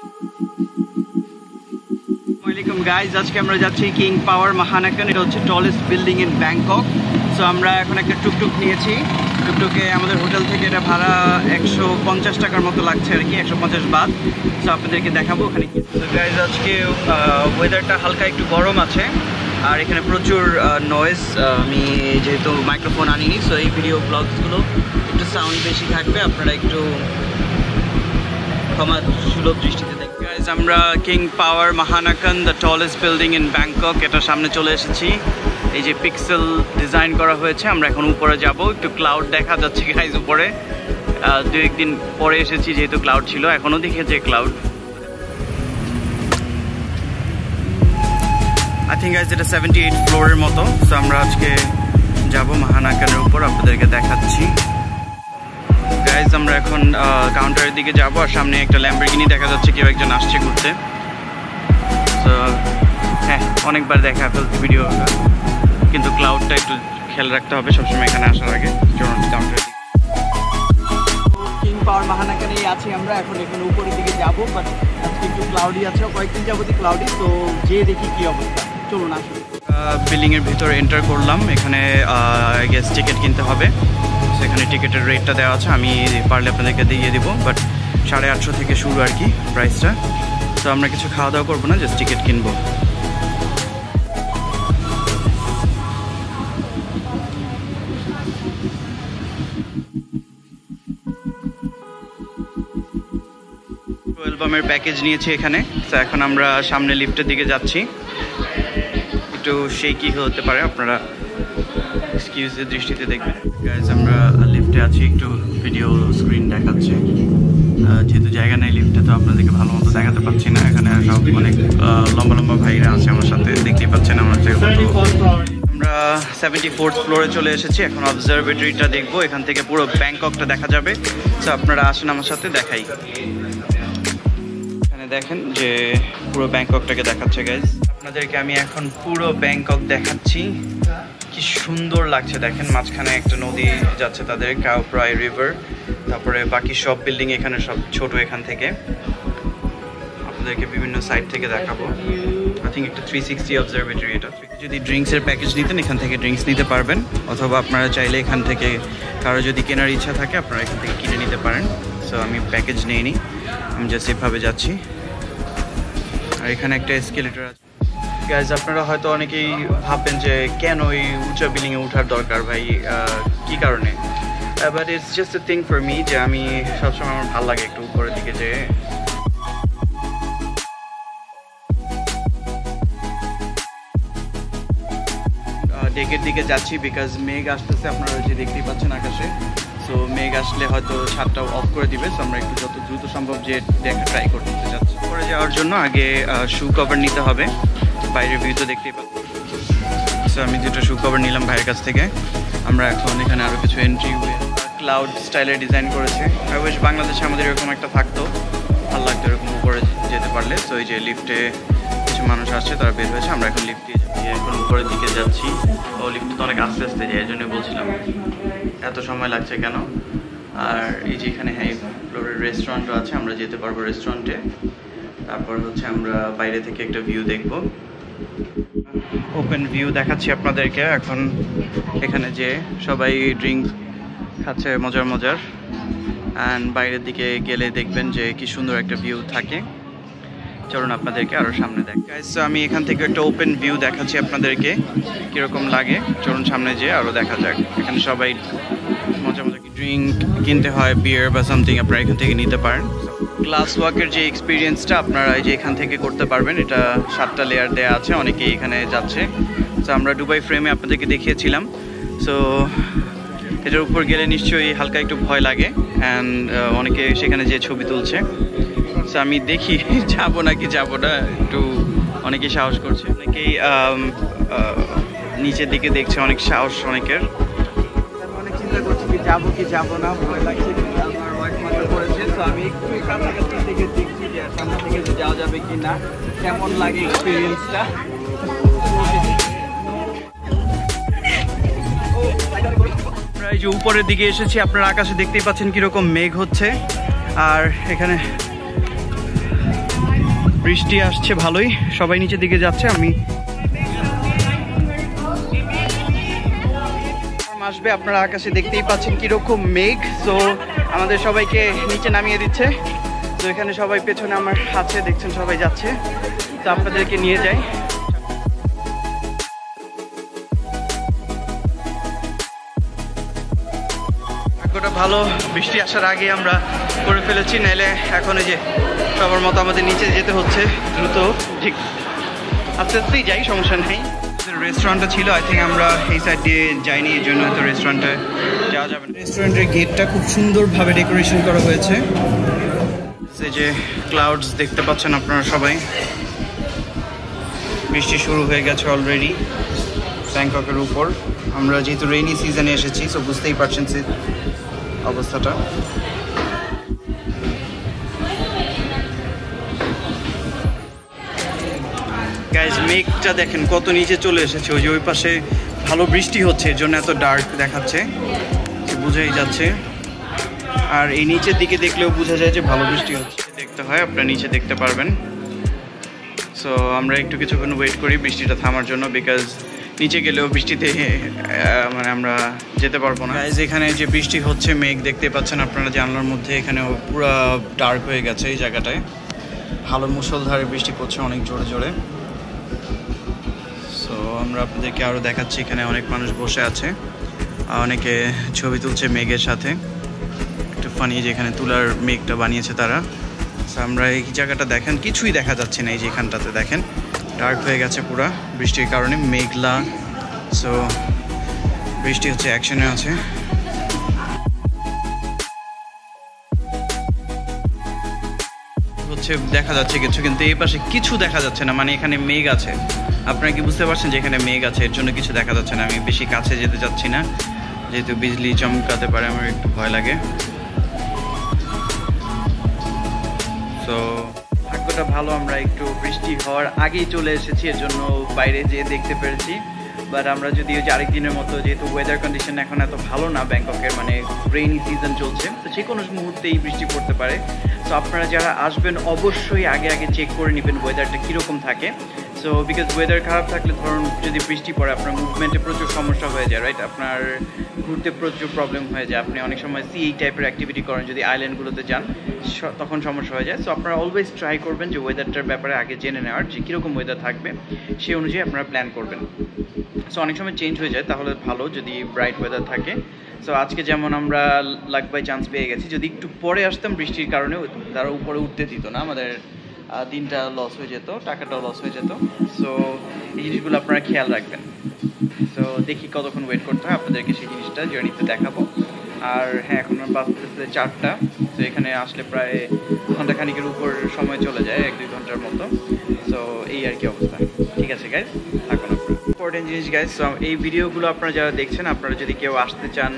আসসালামু আলাইকুম গাইজ, আজকে আমরা যাচ্ছি কিং পাওয়ার মাহানাকান। এটা হচ্ছে tallest building in Bangkok. So আমরা এখন একটা টুকটুক নিয়েছি। টুকটুকে আমাদের হোটেল থেকে এটা ভাড়া 150 টাকার মতো লাগছে আর কি, 150 বাদ। সো আপনাদেরকে দেখাবো ওখানে কি। গাইজ আজকে ওয়েদারটা হালকা একটু গরম আছে আর এখানে প্রচুর নয়েজ। আমি যেহেতু মাইক্রোফোন আনিনি, সো এই ভিডিও ব্লগসগুলো একটু সাউন্ড বেশি থাকবে, আপনারা একটু ক্ষমা সুলভ দৃষ্টিতে দেখবেন। গাইজ আমরা King Power Mahanakhon, the tallest building in Bangkok, এটার সামনে চলে এসেছি। এই যে পিক্সেল ডিজাইন করা হয়েছে। আমরা এখন উপরে যাব, একটু ক্লাউড দেখা যাচ্ছে গাইজ উপরে। দু একদিন পরে এসেছি যেহেতু ক্লাউড ছিল, এখনও দেখেছে ক্লাউড। আই থিঙ্ক গাইজ এটা 78 ফ্লোরের মতো। সো আমরা আজকে যাব মাহানাকানের উপর, আপনাদেরকে দেখাচ্ছি। গাইজ আমরা এখন কাউন্টারের দিকে যাব আর সামনে একটা ল্যাম্বরগিনি দেখা যাচ্ছে, কেউ একজন আসছে ঘুরতে। তো হ্যাঁ, অনেকবার দেখা ফেলছি ভিডিও, কিন্তু ক্লাউডটা একটু খেয়াল রাখতে হবে সবসময় এখানে আসার আগে। কাউন্টারের দিকে কিং পাওয়ার মাহানাকানেই আছি আমরা এখন। এখানে উপরের দিকে যাবো, বাট আজকে একটু ক্লাউডি আছে, কয়েকদিন যাবতই ক্লাউডি। তো যেয়ে দেখি কি অবস্থা, চলুন আসুন। বিল্ডিংয়ের ভিতরে এন্টার করলাম। এখানে গেস টিকিট কিনতে হবে। সেখানে টিকিটের রেটটা দেওয়া আছে, আমি পারলে আপনাদেরকে দিয়ে দিব, বাট 850 থেকে শুরু আর কি প্রাইসটা। তো আমরা কিছু খাওয়া দাওয়া করবো না, জাস্ট টিকিট কিনবো। অ্যালবামের প্যাকেজ নিয়েছি এখানে। তো এখন আমরা সামনে লিফটের দিকে যাচ্ছি। একটু শেকি হতে পারে, আপনারা এক্সকিউজের দৃষ্টিতে দেখবেন। গাইজ আমরা লিফটে আছি, একটু ভিডিও স্ক্রিন দেখাচ্ছে। যেহেতু জায়গা নেই লিফটে, তো আপনাদেরকে ভালো মতো দেখাতে পাচ্ছি না। এখানে সব অনেক লম্বা লম্বা ভাইরা আছে আমার সাথে, দেখতেই পাচ্ছেন। আমরা 74th ফ্লোরে চলে এসেছি। এখন অবজারভেটরিটা দেখবো, এখান থেকে পুরো ব্যাংককটা দেখা যাবে। তো আপনারা আসেন আমার সাথে, দেখাই। এখানে দেখেন যে পুরো ব্যাংককটাকে দেখাচ্ছে গাইজ। আপনাদেরকে আমি এখন পুরো ব্যাংকক দেখাচ্ছি। কি সুন্দর লাগছে দেখেন, মাঝখানে একটা নদী যাচ্ছে তাদের, কাও প্রায় রিভার। তারপরে বাকি সব বিল্ডিং এখানে সব ছোট। এখান থেকে আপনাদেরকে বিভিন্ন সাইড থেকে দেখাবো। আই থিঙ্ক একটা 360 অবজারভেটরি এটা। যদি ড্রিঙ্কসের প্যাকেজ নিতেন, এখান থেকে ড্রিঙ্কস নিতে পারবেন, অথবা আপনারা চাইলে এখান থেকে কারো যদি কেনার ইচ্ছা থাকে আপনারা এখান থেকে কিনে নিতে পারেন। সো আমি প্যাকেজ নিইনি, আমি জাস্ট এভাবে যাচ্ছি। আর এখানে একটা এসকেলেটর আছে। গাইজ আপনারা হয়তো অনেকেই ভাববেন যে কেন এই উঁচা বিল্ডিংয়ে ওঠার দরকার ভাই, কি কারণে? But it's just a thing for me, যে আমি সবসময় আমার ভালো লাগে একটু উপরের দিকে যে ডেকের দিকে যাচ্ছি। বিকজ মেঘ আসতেছে, আপনারা যে দেখতেই পাচ্ছেন আকাশে। সো মেঘ আসলে হয়তো ছাদটা অফ করে দিবে। সো আমরা একটু যত দ্রুত সম্ভব যে দেখা ট্রাই করতে যাচ্ছি। করে যাওয়ার জন্য আগে শু কভার নিতে হবে। বাইরের ভিউ তো দেখতেই পাচ্ছি। সো আমি দুটো শু কভার নিলাম ভাইয়ের কাছ থেকে। আমরা এখন এখানে আরও কিছু এন্ট্রি ক্লাউড স্টাইলে ডিজাইন করেছে। আর ওই বাংলাদেশে আমাদের এরকম একটা থাকতো, ভালো লাগতো এরকম উপরে যেতে পারলে। সো এই যে লিফটে কিছু মানুষ আসছে, তারা বের হয়েছে। আমরা এখন লিফটে এখন উপরের দিকে যাচ্ছি। ও লিফটে তো অনেক আস্তে আস্তে যায়, এই জন্য বলছিলাম এত সময় লাগছে কেন। আর এই যে এখানে হাই ফ্লোরের রেস্টুরেন্টও আছে, আমরা যেতে পারবো রেস্টুরেন্টে। তারপর হচ্ছে আমরা বাইরে থেকে একটা ভিউ দেখব, ওপেন ভিউ দেখাচ্ছি আপনাদেরকে। এখন এখানে যে সবাই ড্রিঙ্ক খাচ্ছে মজার মজার, অ্যান্ড বাইরের দিকে গেলে দেখবেন যে কি সুন্দর একটা ভিউ থাকে। চলুন আপনাদেরকে আরও সামনে দেখ। গাইস আমি এখান থেকে একটা ওপেন ভিউ দেখাচ্ছি আপনাদেরকে, কীরকম লাগে। চলুন সামনে যেয়ে আরও দেখা যাক। এখানে সবাই মজা মজা ড্রিঙ্ক কিনতে হয়, বিয়ার বা সামথিং, আপনারা এখান থেকে নিতে পারেন। গ্লাস ওয়াকের যে এক্সপিরিয়েন্সটা আপনারা এই যে এখান থেকে করতে পারবেন। এটা 7টা লেয়ার দেওয়া আছে, অনেকেই এখানে যাচ্ছে। তো আমরা দুবাই ফ্রেমে আপনাদেরকে দেখিয়েছিলাম। সো এটার উপর গেলে নিশ্চয়ই হালকা একটু ভয় লাগে, অ্যান্ড অনেকে সেখানে যে ছবি তুলছে। সো আমি দেখি যাবো নাকি যাবো না, একটু অনেকেই সাহস করছে, অনেকেই নিচের দিকে দেখছে, অনেক সাহস অনেকের। অনেক চিন্তা করছি কি যাবো না, ভয় লাগছে। আমার ওয়াইফ মাত্র করেছে, তো আমি একটু কাছাকাছি থেকে দেখছি যে সামনে থেকে যাওয়া যাবে কি না, কেমন লাগে এক্সপিরিয়েন্সটা। আমরা এই যে উপরের দিকে এসেছি, আপনারা আকাশে দেখতেই পাচ্ছেন কিরকম মেঘ হচ্ছে। আর এখানে বৃষ্টি আসছে ভালোই, সবাই নিচের দিকে যাচ্ছে। আমি আসবে, আপনারা আকাশে দেখতেই পাচ্ছেন কিরকম মেঘ। সো আমাদের সবাইকে নিচে নামিয়ে দিচ্ছে। তো এখানে সবাই পেছনে আমার আছে, দেখছেন সবাই যাচ্ছে। তো আপনাদেরকে নিয়ে যাই। ভাগ্যটা ভালো, বৃষ্টি আসার আগে আমরা করে ফেলেছি, নাইলে এখন এই যে সবার মতো আমাদের নিচে যেতে হচ্ছে দ্রুত। ঠিক আস্তে আস্তেই যাই, সমস্যা নেই। রেস্টুরেন্টটা ছিল, আই থিঙ্ক আমরা এই সাইড দিয়ে যাইনি, এই জন্য তো রেস্টুরেন্টে যাওয়া যাবে না। রেস্টুরেন্টের গেটটা খুব সুন্দরভাবে ডেকোরেশন করা হয়েছে। এই যে ক্লাউডস দেখতে পাচ্ছেন আপনারা সবাই, বৃষ্টি শুরু হয়ে গেছে অলরেডি ব্যাংককের উপর। আমরা যেহেতু রেইনি সিজনে এসেছি, সো বুঝতেই পারছেন অবস্থাটা। গাইস, মেঘটা দেখেন কত নিচে চলে এসেছে। ওই যে ওই পাশে ভালো বৃষ্টি হচ্ছে, এর জন্য এত ডার্ক দেখাচ্ছে, বোঝাই যাচ্ছে। আর এই নিচের দিকে দেখলেও বোঝা যায় যে ভালো বৃষ্টি হচ্ছে। দেখতে হয়, আপনারা নিচে দেখতে পারবেন। সো আমরা একটু কিছুক্ষণ ওয়েট করি বৃষ্টিটা থামার জন্য, বিকজ নিচে গেলেও বৃষ্টিতে মানে আমরা যেতে পারবো না। গাইস, এখানে যে বৃষ্টি হচ্ছে, মেঘ দেখতে পাচ্ছেন আপনারা জানলার মধ্যে, এখানে পুরো ডার্ক হয়ে গেছে এই জায়গাটায়। ভালো মুষলধারে বৃষ্টি পড়ছে, অনেক জোরে জোরে। সো আমরা আপনাদেরকে আরও দেখাচ্ছি, এখানে অনেক মানুষ বসে আছে, অনেকে ছবি তুলছে মেঘের সাথে। একটু ফানি যে এখানে তুলার মেঘটা বানিয়েছে তারা। সো আমরা এই জায়গাটা দেখেন, কিছুই দেখা যাচ্ছে না। এই যে এখানটাতে দেখেন ডার্ক হয়ে গেছে পুরা বৃষ্টির কারণে, মেঘলা। সো বৃষ্টি হচ্ছে, অ্যাকশনে আছে। হচ্ছে দেখা যাচ্ছে কিছু, কিন্তু এই পাশে কিছু দেখা যাচ্ছে না। মানে এখানে মেঘ আছে, আপনারা কি বুঝতে পারছেন যে এখানে মেঘ আছে, এর জন্য কিছু দেখা যাচ্ছে না। আমি বেশি কাছে যেতে চাচ্ছি না, যেহেতু বিজলি চমকাতে পারে, আমার একটু ভয় লাগে। তো ভাগ্যটা ভালো, আমরা একটু বৃষ্টি হওয়ার আগেই চলে এসেছি, এর জন্য বাইরে যেয়ে দেখতে পেরেছি। বাট আমরা যদি ওই যে আরেকদিনের মতো, যেহেতু ওয়েদার কন্ডিশন এখন এত ভালো না ব্যাংককের, মানে রেইনি সিজন চলছে, তো যে কোনো মুহূর্তেই বৃষ্টি পড়তে পারে। তো আপনারা যারা আসবেন অবশ্যই আগে আগে চেক করে নেবেন ওয়েদারটা কীরকম থাকে। সো বিকজ ওয়েদার খারাপ থাকলে, ধরুন যদি বৃষ্টি পড়ে, আপনার মুভমেন্টে প্রচুর সমস্যা হয়ে যায়, রাইট? আপনার ঘুরতে প্রচুর প্রবলেম হয়ে যায়। আপনি অনেক সময় এই টাইপের অ্যাক্টিভিটি করেন, যদি আইল্যান্ডগুলোতে যান তখন সমস্যা হয়ে যায়। সো আপনারা অলওয়েজ ট্রাই করবেন যে ওয়েদারটার ব্যাপারে আগে জেনে নেওয়ার, যে কীরকম ওয়েদার থাকবে সেই অনুযায়ী আপনারা প্ল্যান করবেন। সো অনেক সময় চেঞ্জ হয়ে যায়, তাহলে ভালো যদি ব্রাইট ওয়েদার থাকে। সো আজকে যেমন আমরা লাক বাই চান্স পেয়ে গেছি, যদি একটু পরে আসতাম বৃষ্টির কারণে তারা উপরে উঠতে দিত না, আমাদের দিনটা লস হয়ে যেত, টাকাটাও লস হয়ে যেত। সো এই জিনিসগুলো আপনারা খেয়াল রাখবেন। সো দেখি কতক্ষণ ওয়েট করতে হয়, আপনাদেরকে সেই জিনিসটা জার্নিতে দেখাবো। আর হ্যাঁ, এখন বাজতেছে 4টা। তো এখানে আসলে প্রায় ঘন্টাখানিকের উপর সময় চলে যায়, 1-2 ঘন্টার মতো। সো এই আর কি অবস্থা। ঠিক আছে গাইজ, থাকুন। ইম্পর্টেন্ট জিনিস গাইজ, এই ভিডিওগুলো আপনারা যারা দেখছেন, আপনারা যদি কেউ আসতে চান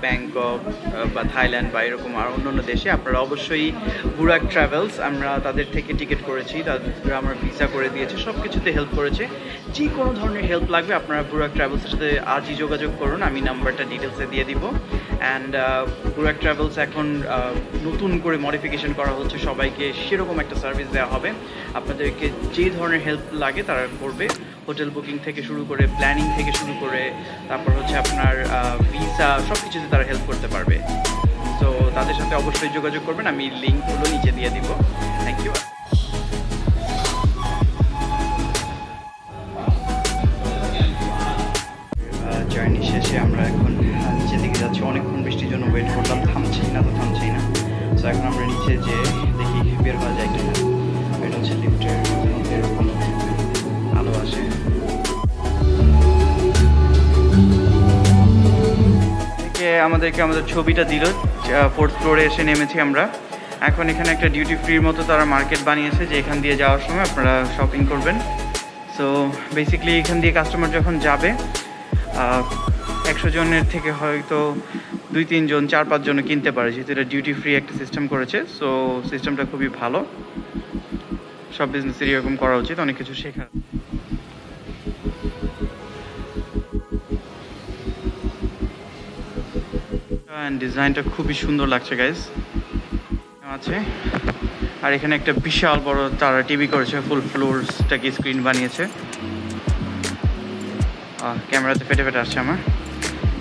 ব্যাংকক বা থাইল্যান্ড বা এরকম আর অন্য দেশে, আপনারা অবশ্যই বুরাক ট্রাভেলস, আমরা তাদের থেকে টিকিট করেছি, তাদের আমার ভিসা করে দিয়েছে, সব কিছুতে হেল্প করেছে। যে কোনো ধরনের হেল্প লাগবে আপনারা বুরাক ট্রাভেলসের সাথে আজই যোগাযোগ করুন, আমি নাম্বারটা ডিটেলসে দিয়ে দিব। অ্যান্ড বুরাক ট্রাভেলস এখন নতুন করে মডিফিকেশন করা হচ্ছে, সবাইকে সেরকম একটা সার্ভিস দেওয়া হবে। আপনাদেরকে যে ধরনের হেল্প লাগে তারা করবে, হোটেল বুকিং থেকে শুরু করে, প্ল্যানিং থেকে শুরু করে, তারপর হচ্ছে আপনার ভিসা, সব কিছুতে তারা হেল্প করতে পারবে। তো তাদের সাথে অবশ্যই যোগাযোগ করবেন, আমি লিঙ্কগুলো নিচে দিয়ে দিব। Thank you. জার্নি শেষে আমরা এখন নিচের দিকে যাচ্ছি। অনেকক্ষণ বৃষ্টির জন্য ওয়েট করলাম, থামছেই না তো থামছেই না। তো এখন আমরা নিচে যে দেখি বের হওয়া যায় কিনা। এটা হচ্ছে লিফটের এরকম আলো আসে। আমাদেরকে আমাদের ছবিটা দিল, 4th ফ্লোরে এসে নেমেছি আমরা। এখন এখানে একটা ডিউটি ফ্রির মতো তারা মার্কেট বানিয়েছে, যে এখান দিয়ে যাওয়ার সময় আপনারা শপিং করবেন। সো বেসিক্যালি এখান দিয়ে কাস্টমার যখন যাবে, 100 জনের থেকে হয়তো 2-3 জন, 4-5 জন কিনতে পারে, যেহেতু এটা ডিউটি ফ্রি একটা সিস্টেম করেছে। সো সিস্টেমটা খুবই ভালো, সব বিজনেসেরই এরকম করা উচিত, অনেক কিছু শেখার। ডিজাইনটা খুবই সুন্দর লাগছে গাইজ। আছে আর এখানে একটা বিশাল বড় তারা টিভি করেছে, ফুল ফ্লোরসটাকে স্ক্রিন বানিয়েছে। ক্যামেরাতে ফেটে ফেটে আসছে আমার।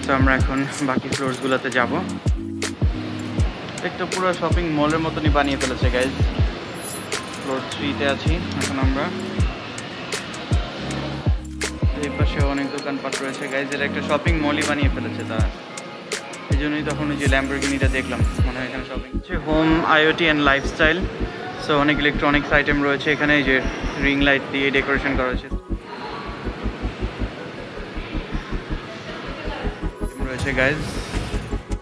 তো আমরা এখন বাকি ফ্লোরসগুলোতে যাব। একটা পুরো শপিং মলের মতনই বানিয়ে ফেলেছে গাইজ। ফ্লোর 3-তে আছি এখন আমরা। এই পাশে অনেক দোকানপাট রয়েছে গাইজ, এর একটা শপিং মলই বানিয়ে ফেলেছে তারা। এই জন্যই তখন ওই যে ল্যাম্বরগিনিটা দেখলাম, মনে হয় এখানে শপিং হচ্ছে। Home IoT and lifestyle, so অনেক ইলেকট্রনিক্স আইটেম রয়েছে এখানে। এই যে রিং লাইট দিয়ে ডেকোরেশন করা হয়েছে রয়েছে গাইজ।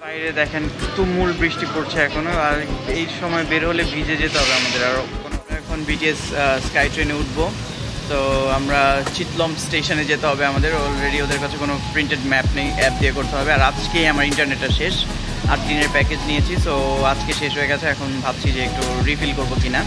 বাইরে দেখেন তুমুল বৃষ্টি পড়ছে এখনো, আর এই সময় বের হলে ভিজে যেতে হবে আমাদের। আর এখন বিটিএস স্কাই ট্রেনে উঠবো। তো আমরা চিতলম স্টেশনে যেতে হবে আমাদের। অলরেডি ওদের কাছে কোনো প্রিন্টেড ম্যাপ নেই, অ্যাপ দিয়ে করতে হবে। আর আজকেই আমার ইন্টারনেটটা শেষ, 8 দিনের প্যাকেজ নিয়েছি, সো আজকে শেষ হয়ে গেছে। এখন ভাবছি যে একটু রিফিল করবো কিনা।